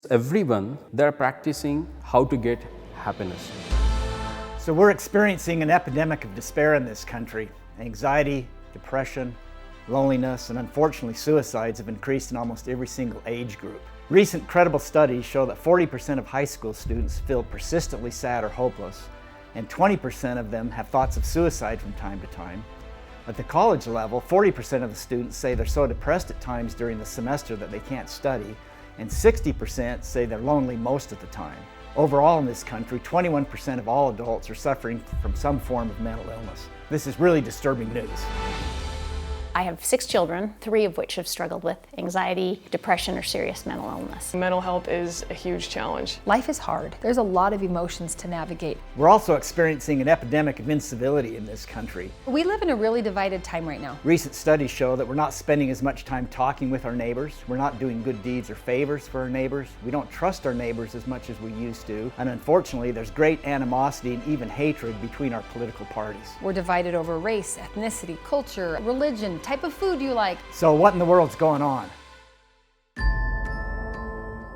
Everyone, they're practicing how to get happiness. So we're experiencing an epidemic of despair in this country. Anxiety, depression, loneliness, and unfortunately suicides have increased in almost every single age group. Recent credible studies show that 40% of high school students feel persistently sad or hopeless, and 20% of them have thoughts of suicide from time to time. At the college level, 40% of the students say they're so depressed at times during the semester that they can't study, and 60% say they're lonely most of the time. Overall in this country, 21% of all adults are suffering from some form of mental illness. This is really disturbing news. I have 6 children, 3 of which have struggled with anxiety, depression, or serious mental illness. Mental health is a huge challenge. Life is hard. There's a lot of emotions to navigate. We're also experiencing an epidemic of incivility in this country. We live in a really divided time right now. Recent studies show that we're not spending as much time talking with our neighbors. We're not doing good deeds or favors for our neighbors. We don't trust our neighbors as much as we used to. And unfortunately, there's great animosity and even hatred between our political parties. We're divided over race, ethnicity, culture, religion, type of food you like. So what in the world's going on?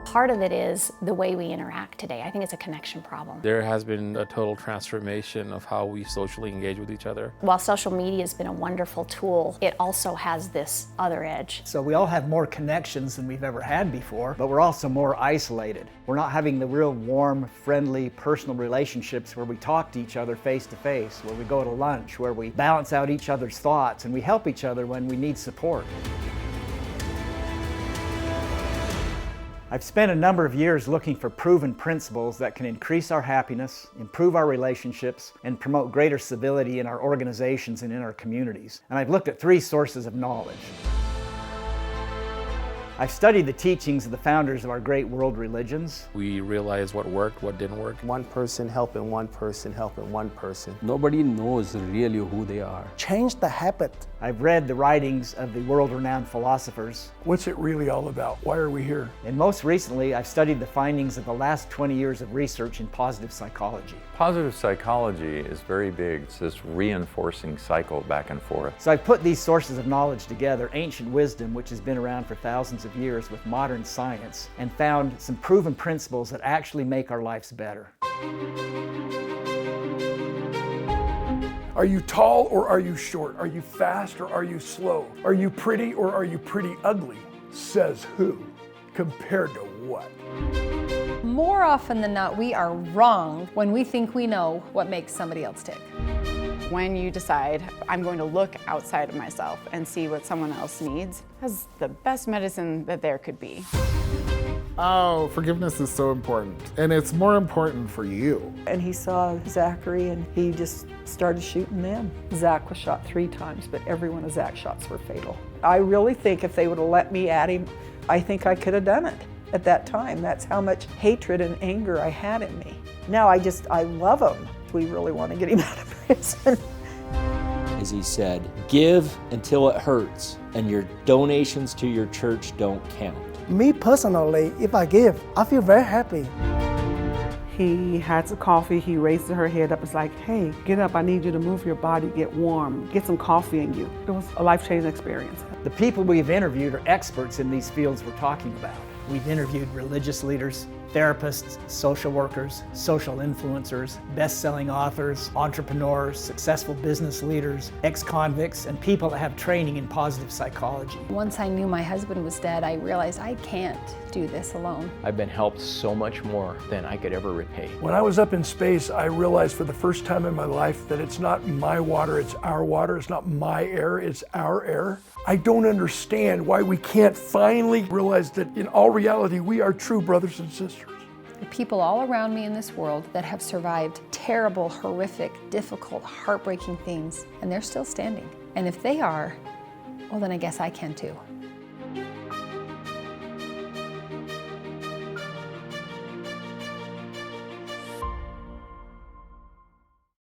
Part of it is the way we interact today. I think it's a connection problem. There has been a total transformation of how we socially engage with each other. While social media has been a wonderful tool, it also has this other edge. So we all have more connections than we've ever had before, but we're also more isolated. We're not having the real warm, friendly, personal relationships where we talk to each other face to face, where we go to lunch, where we balance out each other's thoughts and we help each other when we need support. I've spent a number of years looking for proven principles that can increase our happiness, improve our relationships, and promote greater civility in our organizations and in our communities. And I've looked at 3 sources of knowledge. I've studied the teachings of the founders of our great world religions. We realized what worked, what didn't work. One person helping one person helping one person. Nobody knows really who they are. Change the habit. I've read the writings of the world-renowned philosophers. What's it really all about? Why are we here? And most recently, I've studied the findings of the last 20 years of research in positive psychology. Positive psychology is very big. It's this reinforcing cycle back and forth. So I've put these sources of knowledge together, ancient wisdom, which has been around for thousands of years, with modern science, and found some proven principles that actually make our lives better. Are you tall or are you short? Are you fast or are you slow? Are you pretty or are you pretty ugly? Says who? Compared to what? More often than not, we are wrong when we think we know what makes somebody else tick. When you decide, I'm going to look outside of myself and see what someone else needs, that's the best medicine that there could be. Oh, forgiveness is so important. And it's more important for you. And he saw Zachary and he just started shooting them. Zach was shot 3 times, but every one of Zach's shots were fatal. I really think if they would have let me at him, I think I could have done it at that time. That's how much hatred and anger I had in me. Now I love him. We really want to get him out of prison. As he said, give until it hurts, and your donations to your church don't count. Me personally, if I give, I feel very happy. He had some coffee, he raised her head up, it's like, hey, get up, I need you to move your body, get warm, get some coffee in you. It was a life-changing experience. The people we've interviewed are experts in these fields we're talking about. We've interviewed religious leaders, therapists, social workers, social influencers, best-selling authors, entrepreneurs, successful business leaders, ex-convicts, and people that have training in positive psychology. Once I knew my husband was dead, I realized I can't do this alone. I've been helped so much more than I could ever repay. When I was up in space, I realized for the first time in my life that it's not my water, it's our water. It's not my air, it's our air. I don't understand why we can't finally realize that in all reality, we are true brothers and sisters. The people all around me in this world that have survived terrible, horrific, difficult, heartbreaking things, and they're still standing. And if they are, well, then I guess I can too.